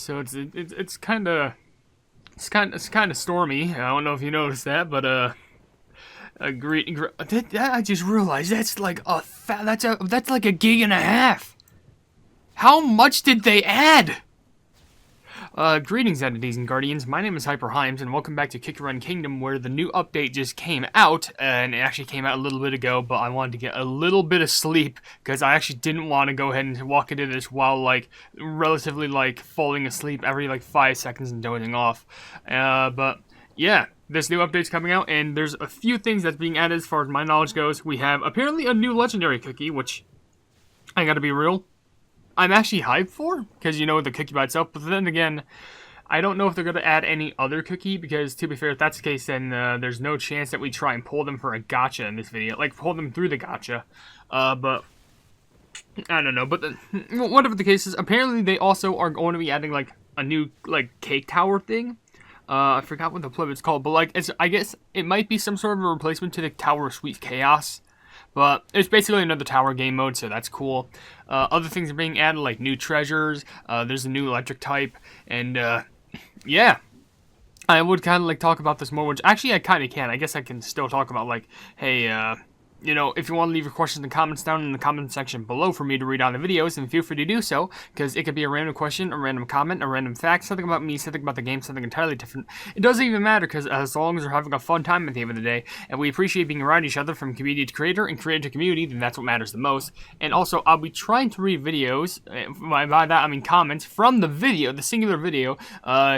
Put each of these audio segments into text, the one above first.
So it's kind of stormy. I don't know if you noticed that, but I just realized that's like that's like a gig and a half. How much did they add? Greetings, entities and guardians. My name is HyperHimes, and welcome back to Kick Run Kingdom, where the new update just came out, and it actually came out a little bit ago, but I wanted to get a little bit of sleep, because I actually didn't want to go ahead and walk into this while, like, relatively, like, falling asleep every, like, 5 seconds and dozing off. But, yeah, this new update's coming out, and there's a few things that's being added as far as my knowledge goes. We have, apparently, a new legendary cookie, which, I gotta be real, I'm actually hyped for, because you know the cookie by itself, but then again, I don't know if they're going to add any other cookie, because to be fair, if that's the case, then there's no chance that we try and pull them for a gacha in this video, like pull them through the gacha, but I don't know, but whatever the case is, apparently they also are going to be adding like a new like cake tower thing. I forgot what the flip it's called, but like I guess it might be some sort of a replacement to the Tower of Sweet Chaos. But it's basically another tower game mode, so that's cool. Other things are being added, like new treasures. There's a new electric type, and yeah. I would kind of like talk about this more, which actually I kind of can. I guess I can still talk about like, hey, you know, if you want to leave your questions and comments down in the comment section below for me to read on the videos, then feel free to do so, because it could be a random question, a random comment, a random fact, something about me, something about the game, something entirely different. It doesn't even matter, because as long as we're having a fun time at the end of the day, and we appreciate being around each other from community to creator and creator to community, then that's what matters the most. And also, I'll be trying to read videos, by that I mean comments, from the video, the singular video,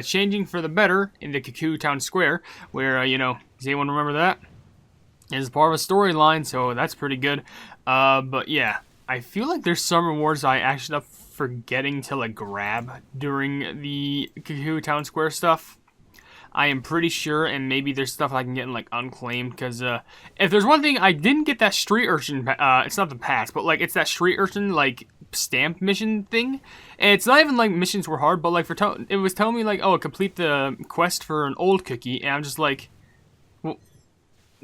changing for the better in the Cuckoo Town Square, where, you know, does anyone remember that? It's part of a storyline, so that's pretty good. But yeah, I feel like there's some rewards I actually end up forgetting to like grab during the Cuckoo Town Square stuff. I am pretty sure, and maybe there's stuff I can get in like unclaimed, because if there's one thing, I didn't get that street urchin, it's not the pass, but like it's that street urchin like stamp mission thing, and it's not even like missions were hard, but like it was telling me like, oh, complete the quest for an old cookie, and I'm just like, well,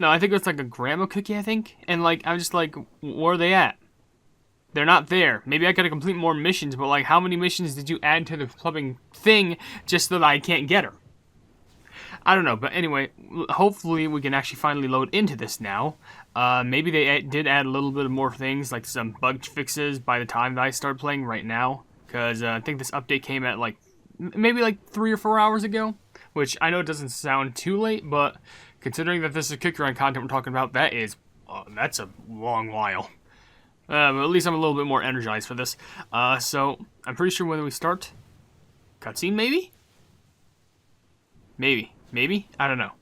no, I think it's like a grandma cookie, I think. And like, I'm just like, where are they at? They're not there. Maybe I gotta complete more missions, but like, how many missions did you add to the clubbing thing just so that I can't get her? I don't know, but anyway, hopefully we can actually finally load into this now. Maybe they did add a little bit of more things, like some bug fixes by the time that I start playing right now. Because I think this update came at like, maybe like 3 or 4 hours ago. Which I know it doesn't sound too late, but considering that this is Kick Run content we're talking about, that's a long while. But at least I'm a little bit more energized for this. So I'm pretty sure when we start, cutscene maybe? Maybe? I don't know.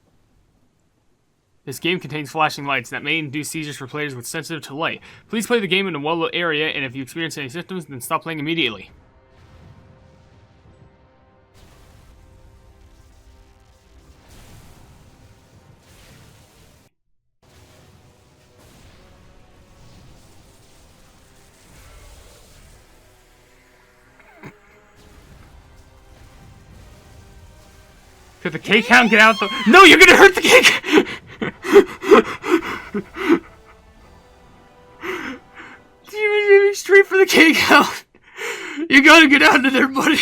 This game contains flashing lights that may induce seizures for players with sensitive to light. Please play the game in a well-lit area, and if you experience any symptoms, then stop playing immediately. Could the cake hound get out the— No, you're gonna hurt the cake! You straight for the cake hound. You gotta get out of there, buddy.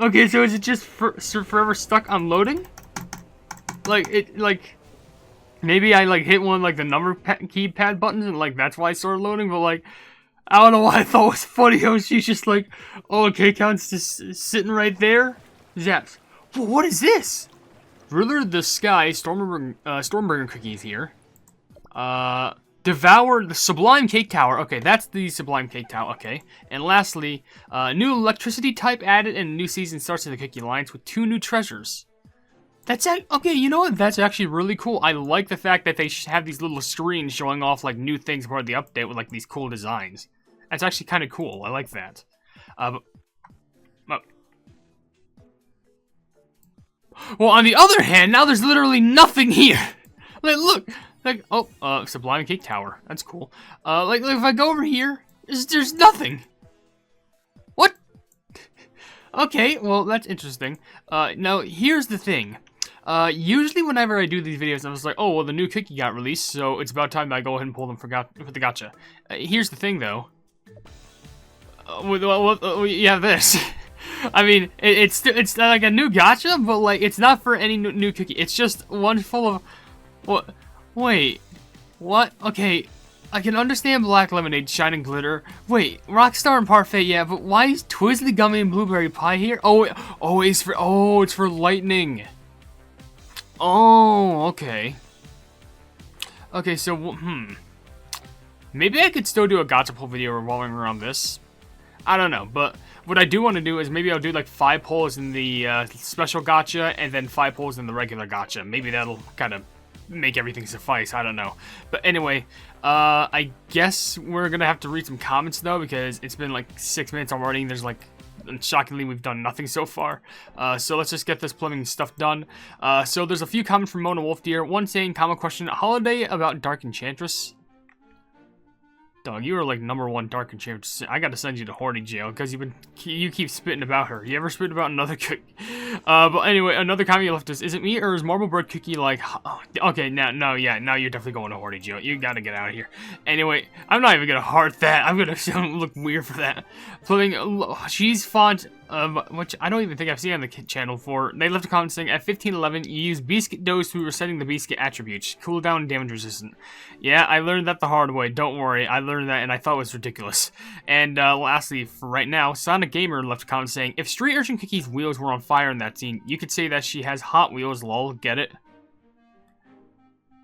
Okay, so is it just forever stuck on loading? Like, maybe I, like, hit one of, like, the number keypad buttons and, like, that's why I started loading, but, like, I don't know why I thought it was funny how she's just like, oh, cake hound's just sitting right there. Zaps. Well, what is this? Ruler of the Sky, Stormbringer cookies here. Devour the Sublime Cake Tower. Okay, that's the Sublime Cake Tower. Okay. And lastly, new electricity type added, and a new season starts in the Cookie Alliance with 2 new treasures. Okay, you know what? That's actually really cool. I like the fact that they have these little screens showing off like new things part of the update with like these cool designs. That's actually kind of cool. I like that. Well, on the other hand, now there's literally nothing here. Like, look. Like, oh, Sublime Cake Tower. That's cool. Like if I go over here, there's nothing. What? Okay, well, that's interesting. Now, here's the thing. Usually whenever I do these videos, I'm just like, oh, well, the new cookie got released, so it's about time that I go ahead and pull them for the gacha. Here's the thing, though. You have this. I mean, it's like a new gacha, but like it's not for any new cookie. It's just one full of what? Wait, what? Okay, I can understand black lemonade, shine and glitter. Wait, Rockstar and Parfait, yeah, but why is Twizzly gummy and blueberry pie here? It's for lightning. Oh, okay. Okay, so maybe I could still do a gacha pull video revolving around this. I don't know, but what I do want to do is maybe I'll do like 5 pulls in the special gacha and then 5 pulls in the regular gacha. Maybe that'll kind of make everything suffice. I don't know. But anyway, I guess we're going to have to read some comments though, because it's been like 6 minutes already. There's like, shockingly, we've done nothing so far. So let's just get this plumbing stuff done. So there's a few comments from Mona Wolf Deer. One saying, comment question, holiday about Dark Enchantress. Dog, you are like #1 Dark Enchantress. I gotta send you to Horny jail because you keep spitting about her. You ever spit about another cookie? But anyway, another comment you left is it me or is Marble Bread Cookie like? Oh, okay, now you're definitely going to Horny jail. You gotta get out of here. Anyway, I'm not even gonna heart that. I'm gonna look weird for that. Playing she's font. Which I don't even think I've seen on the channel for. They left a comment saying, at 1511, you use Biscuit Dose through resetting the Biscuit attributes. Cooldown and damage resistant. Yeah, I learned that the hard way. Don't worry, I learned that and I thought it was ridiculous. And lastly, for right now, Sonic Gamer left a comment saying, if Street Urchin Cookie's wheels were on fire in that scene, you could say that she has Hot Wheels, lol, get it?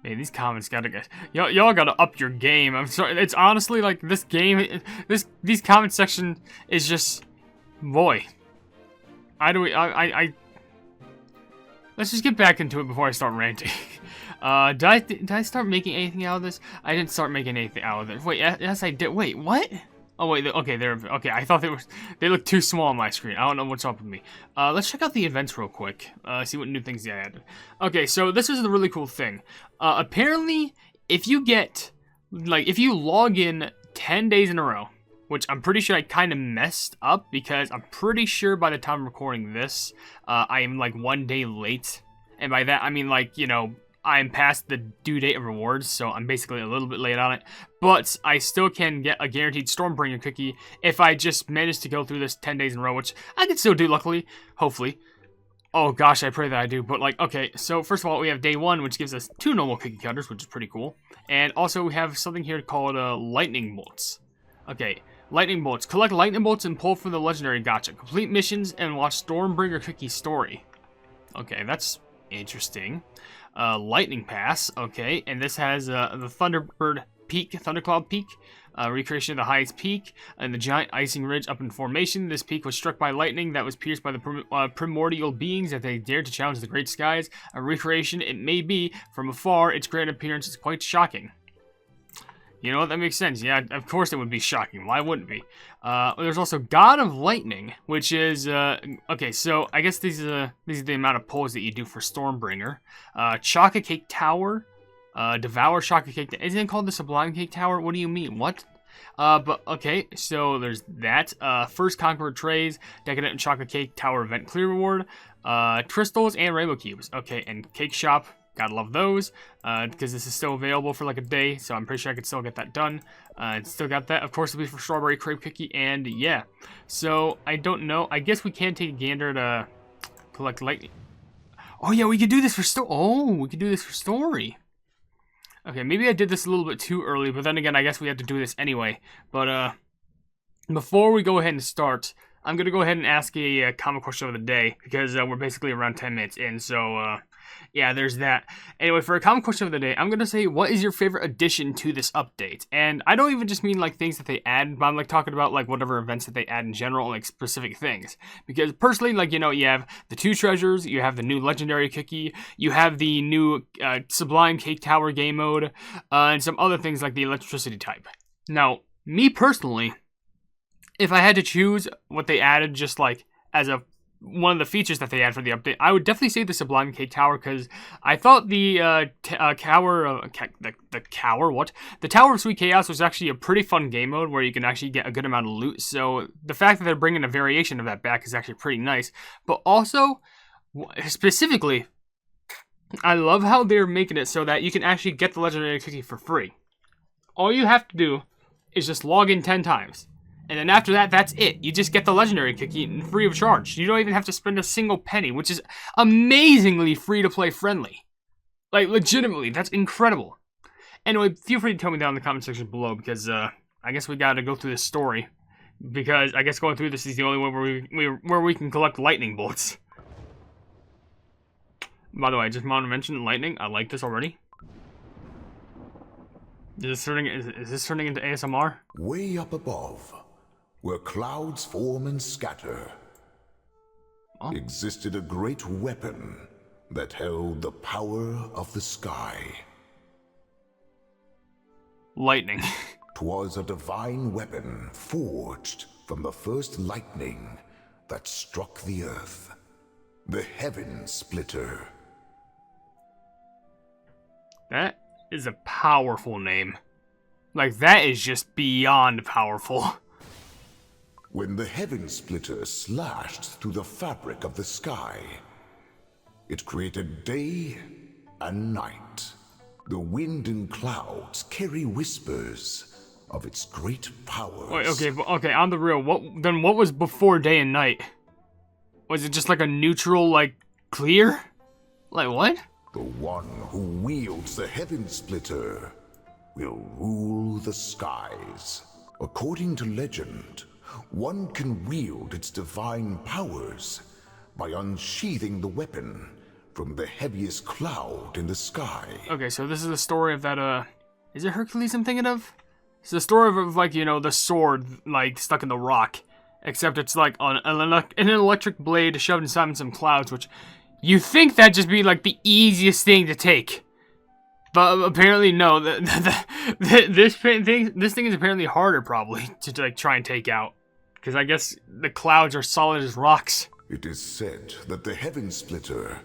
Man, these comments gotta get... Y'all gotta up your game. I'm sorry, it's honestly like, this game, these comment section is just... Boy, let's just get back into it before I start ranting. Did I start making anything out of this? I didn't start making anything out of this. Wait, yes I did. Wait, what? Oh wait, okay, okay. I thought they looked too small on my screen. I don't know what's up with me. Let's check out the events real quick. See what new things they added. Okay, so this is the really cool thing. Apparently, if you log in 10 days in a row, which I'm pretty sure I kind of messed up because I'm pretty sure by the time I'm recording this, I am like 1 day late. And by that, I mean like, you know, I'm past the due date of rewards, so I'm basically a little bit late on it. But I still can get a guaranteed Stormbringer cookie if I just manage to go through this 10 days in a row, which I can still do, luckily, hopefully. Oh gosh, I pray that I do. But like, okay, so first of all, we have day 1, which gives us 2 normal cookie cutters, which is pretty cool. And also we have something here called lightning bolts. Okay. Lightning bolts. Collect lightning bolts and pull from the legendary gacha. Complete missions and watch Stormbringer Cookie's story. Okay, that's interesting. Lightning pass. Okay, and this has the Thunderbird Peak, Thundercloud Peak, recreation of the highest peak, and the giant icing ridge up in formation. This peak was struck by lightning that was pierced by the primordial beings that they dared to challenge the great skies. A recreation it may be. From afar, its grand appearance is quite shocking. You know what, that makes sense. Yeah, of course it would be shocking. Why wouldn't it be? There's also God of Lightning, which is, okay, so I guess these are the amount of pulls that you do for Stormbringer. Chocolate Cake Tower, Devour Chocolate Cake, isn't it called the Sublime Cake Tower? What do you mean, what? But, okay, so there's that. First Conqueror Trays, Decadent and Chocolate Cake Tower Event Clear Reward, Crystals and Rainbow Cubes. Okay, and Cake Shop. Gotta love those, because this is still available for like a day, so I'm pretty sure I could still get that done. Still got that. Of course, it'll be for Strawberry Crepe Cookie, and yeah. So, I don't know. I guess we can take a gander to collect lightning. Oh yeah, we could do this for we could do this for story. Okay, maybe I did this a little bit too early, but then again, I guess we have to do this anyway. But, before we go ahead and start, I'm gonna go ahead and ask a comment question of the day, because we're basically around 10 minutes in, so, yeah, there's that. Anyway, for a common question of the day, I'm going to say, what is your favorite addition to this update? And I don't even just mean, like, things that they add, but I'm, like, talking about, like, whatever events that they add in general, like, specific things. Because, personally, like, you know, you have the 2 treasures, you have the new legendary cookie, you have the new Sublime Cake Tower game mode, and some other things like the electricity type. Now, me personally, if I had to choose what they added just, like, as a one of the features that they add for the update, I would definitely say the Sublime Cake Tower, because I thought the Tower of Sweet Chaos was actually a pretty fun game mode where you can actually get a good amount of loot. So the fact that they're bringing a variation of that back is actually pretty nice. But also, specifically, I love how they're making it so that you can actually get the legendary cookie for free. All you have to do is just log in 10 times. And then after that, that's it. You just get the legendary cookie free of charge. You don't even have to spend a single penny, which is amazingly free-to-play friendly. Like, legitimately, that's incredible. Anyway, feel free to tell me down in the comment section below, because I guess we gotta go through this story. Because I guess going through this is the only way where we can collect lightning bolts. By the way, I just want to mention lightning. I like this already. Is this turning into ASMR? Way up above, where clouds form and scatter, existed a great weapon that held the power of the sky. Lightning. 'Twas a divine weapon forged from the first lightning that struck the earth, the Heaven Splitter. That is a powerful name. Like, that is just beyond powerful. When the Heaven Splitter slashed through the fabric of the sky, it created day and night. The wind and clouds carry whispers of its great powers. Wait, okay, on the real, what was before day and night? Was it just like a neutral, like, clear? Like, what? The one who wields the Heaven Splitter will rule the skies. According to legend, one can wield its divine powers by unsheathing the weapon from the heaviest cloud in the sky. Okay, so this is the story of that, is it Hercules I'm thinking of? It's the story of, like, you know, the sword, like, stuck in the rock. Except it's, like, on an electric blade shoved inside some clouds, which you think that'd just be, like, the easiest thing to take. But apparently, no. This thing is apparently harder, probably, to, like, try and take out. Because I guess the clouds are solid as rocks. It is said that the Heaven Splitter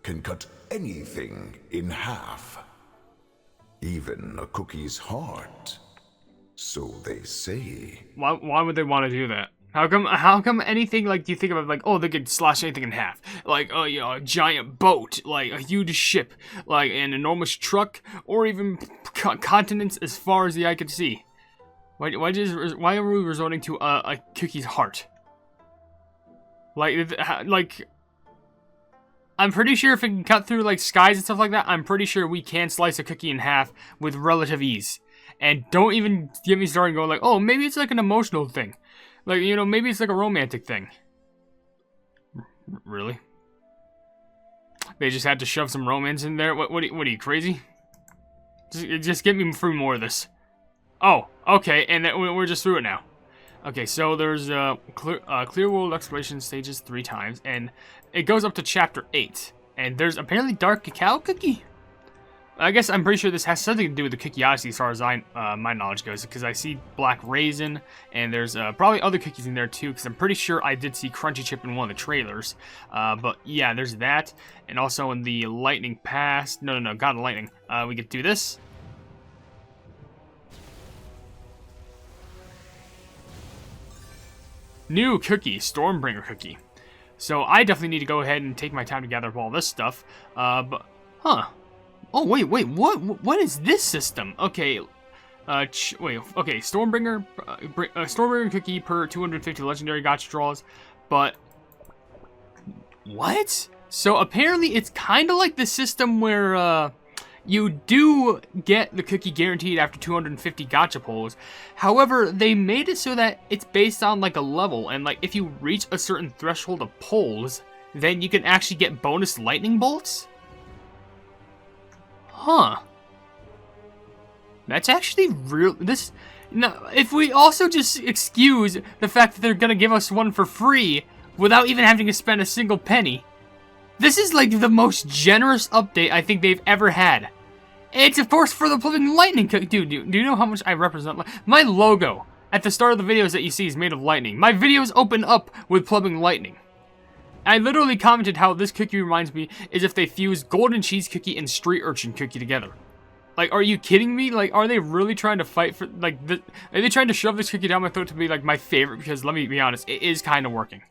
can cut anything in half. Even a cookie's heart. So they say. Why would they want to do that? How come anything, like, you think of it, like, oh, they could slash anything in half. Like, you know, a giant boat, like, a huge ship, like, an enormous truck, or even continents as far as the eye could see. Why are we resorting to a cookie's heart? Like, I'm pretty sure if it can cut through, like, skies and stuff like that, I'm pretty sure we can slice a cookie in half with relative ease. And don't even get me started going like, oh, maybe it's like an emotional thing. Like, you know, maybe it's like a romantic thing. Really? They just had to shove some romance in there? What are you, crazy? Just get me through more of this. Oh, okay, and we're just through it now. Okay, so there's clear world exploration stages 3 times, and it goes up to chapter 8. And there's apparently dark cacao cookie? I guess I'm pretty sure this has something to do with the Cookie Odyssey as far as my knowledge goes, because I see Black Raisin, and there's probably other cookies in there too, because I'm pretty sure I did see Crunchy Chip in one of the trailers. But yeah, there's that, and also in the Lightning Pass, no, God of Lightning, we get to do this. New cookie, Stormbringer cookie. So I definitely need to go ahead and take my time to gather up all this stuff, but, huh. Oh, wait, what is this system? Okay, okay, Stormbringer, Stormbringer cookie per 250 legendary gacha draws, but, what? So, apparently, it's kind of like the system where, you do get the cookie guaranteed after 250 gacha pulls. However, they made it so that it's based on, like, a level, and, like, if you reach a certain threshold of pulls, then you can actually get bonus lightning bolts? Huh. That's actually real. Now, if we also just excuse the fact that they're gonna give us one for free without even having to spend a single penny, this is like the most generous update I think they've ever had. It's of course for the Plumbing Lightning cookie. Dude, do you know how much I represent? My logo at the start of the videos that you see is made of lightning. My videos open up with Plumbing Lightning. I literally commented how this cookie reminds me as if they fused Golden Cheese Cookie and Street Urchin Cookie together. Like, are you kidding me? Like, are they really trying to fight for, like, are they trying to shove this cookie down my throat to be, like, my favorite? Because, let me be honest, it is kind of working.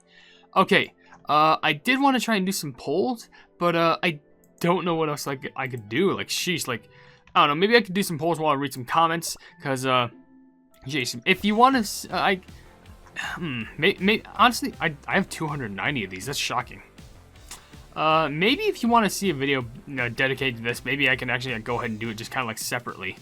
Okay, I did want to try and do some polls, but, I don't know what else, like, I could do. Like, sheesh, like, I don't know, maybe I could do some polls while I read some comments, because, Jason, if you want to, Honestly, I have 290 of these. That's shocking. Maybe if you want to see a video dedicated to this, maybe I can actually go ahead and do it just kind of like separately.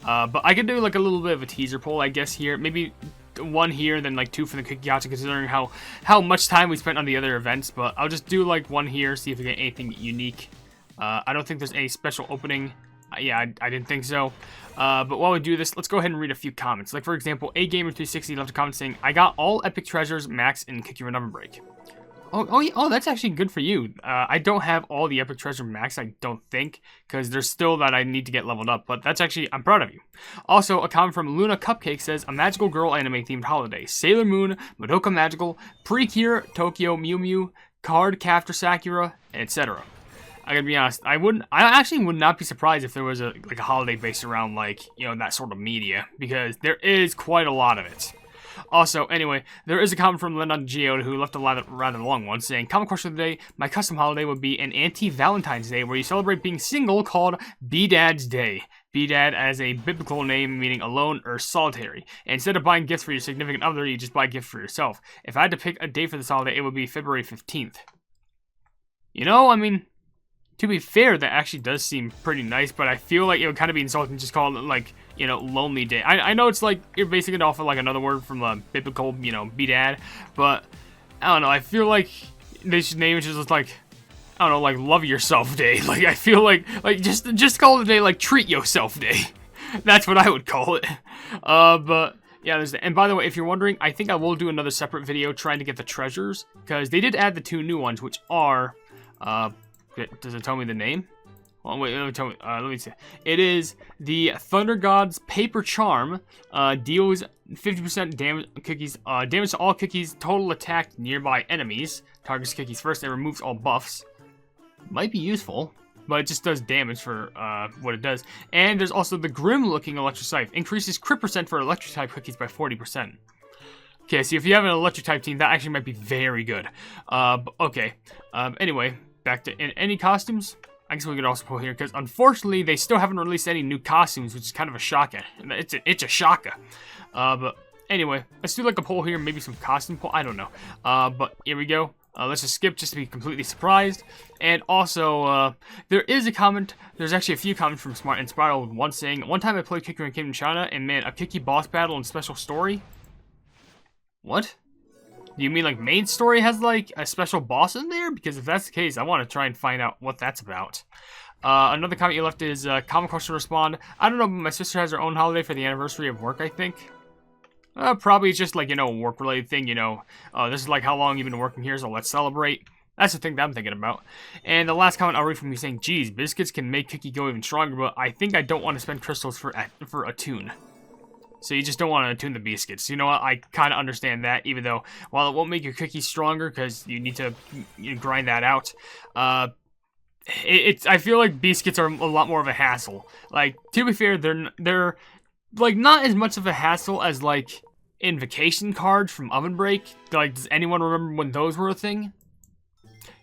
But I could do like a little bit of a teaser poll, I guess, here. Maybe one here, then like 2 for the cookie gacha, considering how much time we spent on the other events. But I'll just do like one here, see if we get anything unique. I don't think there's any special opening. Yeah, I didn't think so. But while we do this, let's go ahead and read a few comments. Like, for example, AGamer360 left a comment saying, I got all epic treasures max in Kick Your OvenBreak. Oh, that's actually good for you. I don't have all the epic treasure max, I don't think, because there's still that I need to get leveled up, but that's actually, I'm proud of you. Also, a comment from Luna Cupcake says, a magical girl anime themed holiday. Sailor Moon, Madoka Magical, Precure, Tokyo, Mew Mew, Card Captor Sakura, etc. I gotta be honest, I actually would not be surprised if there was a holiday based around that sort of media, because there is quite a lot of it. Also, anyway, there is a comment from Lennon Geode who left a rather long one saying, common question of the day, my custom holiday would be an anti-Valentine's Day where you celebrate being single called B-Dad's Day. B-Dad as a biblical name meaning alone or solitary. And instead of buying gifts for your significant other, you just buy a gift for yourself. If I had to pick a day for this holiday, it would be February 15th. I mean, to be fair, that actually does seem pretty nice, but I feel like it would kind of be insulting to just call it, Lonely Day. I know it's like, you're basing it off of, another word from, biblical, B-Dad, but, I don't know, I feel like they should name it just I don't know, Love Yourself Day. I feel like just call it a day, Treat Yourself Day. That's what I would call it. But, yeah, and by the way, if you're wondering, I think I will do another separate video trying to get the treasures, because they did add the 2 new ones, which are, does it tell me the name? Well, wait, let me see. It is the Thunder God's Paper Charm. Deals 50% damage to all cookies, total attack nearby enemies. Targets cookies first and removes all buffs. Might be useful, but it just does damage for what it does. And there's also the grim-looking Electric Scythe. Increases crit percent for electric type cookies by 40%. Okay, so if you have an electric type team, that actually might be very good. Okay. Anyway, back to any costumes. I guess we could also pull here, because unfortunately, they still haven't released any new costumes, which is kind of a shocker. It's a shocker. But anyway, let's do a poll here, maybe some costume poll, I don't know. But here we go. Let's just skip just to be completely surprised. And also, there is a comment, there's actually a few comments from Smart and Spiral, with one saying, one time I played Kick Your Kingdom China, and man, a Kiki boss battle and special story? What? Do you mean main story has a special boss in there? Because if that's the case, I want to try and find out what that's about. Another comment you left is common question to respond. I don't know, but my sister has her own holiday for the anniversary of work, I think. Probably it's just a work related thing, this is how long you've been working here, so let's celebrate. That's the thing that I'm thinking about. And the last comment I'll read from you saying, geez, biscuits can make Cookie go even stronger, but I think I don't want to spend crystals for a tune. So you just don't want to attune the biscuits. You know what? I kind of understand that, even though while it won't make your cookies stronger because you need to grind that out, I feel like biscuits are a lot more of a hassle. To be fair, they're not as much of a hassle as invocation cards from OvenBreak. Does anyone remember when those were a thing?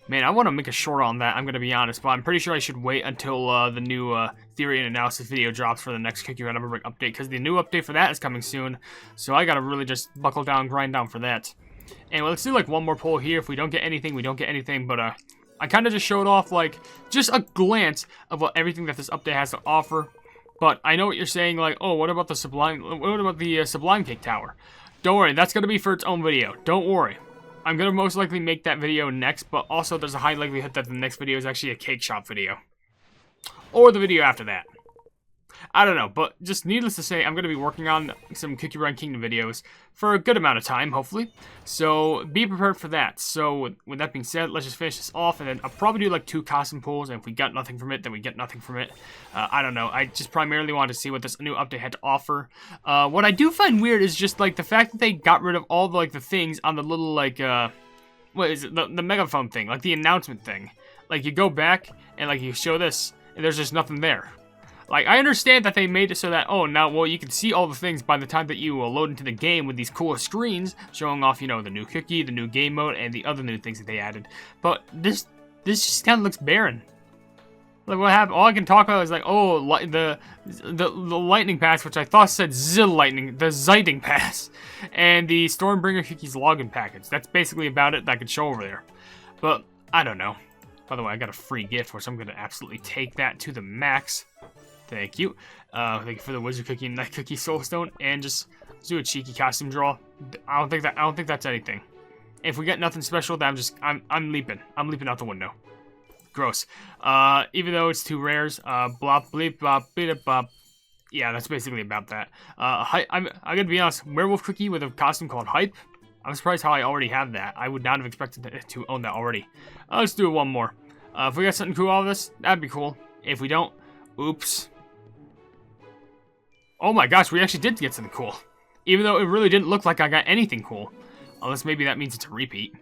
Man, I want to make a short on that, I'm going to be honest, but I'm pretty sure I should wait until the new theory and analysis video drops for the next Kick Your OvenBreak update, because the new update for that is coming soon, so I got to really just buckle down, grind down for that. Anyway, let's do one more poll here. If we don't get anything, we don't get anything, but I kind of just showed off just a glance of everything that this update has to offer. But I know what you're saying, oh, what about the Sublime Cake Tower? Don't worry, that's going to be for its own video. Don't worry. I'm going to most likely make that video next, but also there's a high likelihood that the next video is actually a cake shop video. Or the video after that. I don't know, but just needless to say, I'm going to be working on some Cookie Run Kingdom videos for a good amount of time, hopefully. So be prepared for that. So with that being said, let's just finish this off, and then I'll probably do 2 costume pulls, and if we got nothing from it, then we get nothing from it. I don't know. I just primarily wanted to see what this new update had to offer. What I do find weird is just the fact that they got rid of all the things on the little what is it? The megaphone thing, the announcement thing. You go back and you show this, and there's just nothing there. I understand that they made it so that, oh, now, well, you can see all the things by the time that you load into the game with these cool screens showing off, the new cookie, the new game mode, and the other new things that they added. But this just kind of looks barren. Like, what happened? All I can talk about is like, oh, the lightning pass, which I thought said lightning, the Ziting pass, and the Stormbringer cookies login package. That's basically about it that I could show over there. But I don't know. By the way, I got a free gift, which I'm gonna absolutely take that to the max. Thank you. Thank you for the wizard cookie and night cookie soulstone, and just do a cheeky costume draw. I don't think that's anything. If we get nothing special, then I'm leaping. I'm leaping out the window. Gross. Even though it's 2 rares, blop, bleep, bop, beep, bop. Yeah, that's basically about that. I'm gonna be honest, werewolf cookie with a costume called Hype. I'm surprised how I already have that. I would not have expected to own that already. Let's do one more. If we got something cool out of this, that'd be cool. If we don't, oops. Oh my gosh, we actually did get something cool. Even though it really didn't look like I got anything cool. Unless maybe that means it's a repeat.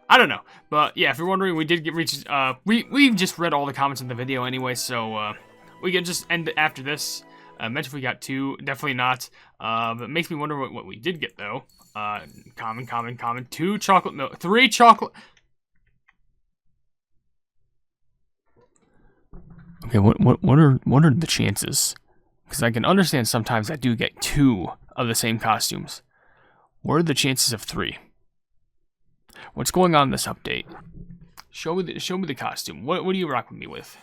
I don't know, but yeah, if you're wondering, we did get reached. We just read all the comments in the video anyway, so we can just end after this. Mention if we got 2, definitely not. But it makes me wonder what we did get though. Common. 2 chocolate milk, 3 chocolate. Okay, what are the chances? Because I can understand sometimes I do get 2 of the same costumes. What are the chances of 3? What's going on in this update? Show me the costume. What do you rock with me with?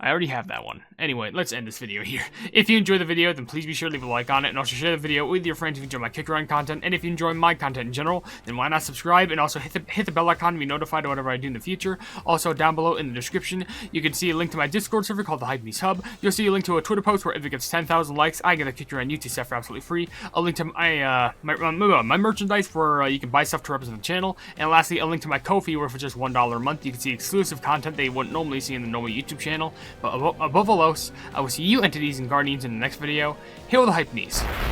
I already have that one. Anyway, let's end this video here. If you enjoyed the video, then please be sure to leave a like on it, and also share the video with your friends if you enjoy my kick around content. And if you enjoy my content in general, then why not subscribe and also hit the bell icon to be notified of whatever I do in the future. Also, down below in the description, you can see a link to my Discord server called the Hypenese Hub. You'll see a link to a Twitter post where if it gets 10,000 likes, I get a kick around YouTube stuff for absolutely free. A link to my merchandise where you can buy stuff to represent the channel. And lastly, a link to my Ko-fi where for just $1 a month, you can see exclusive content that you wouldn't normally see in the normal YouTube channel. But above all else, I will see you entities and guardians in the next video. Hail the Hypenese.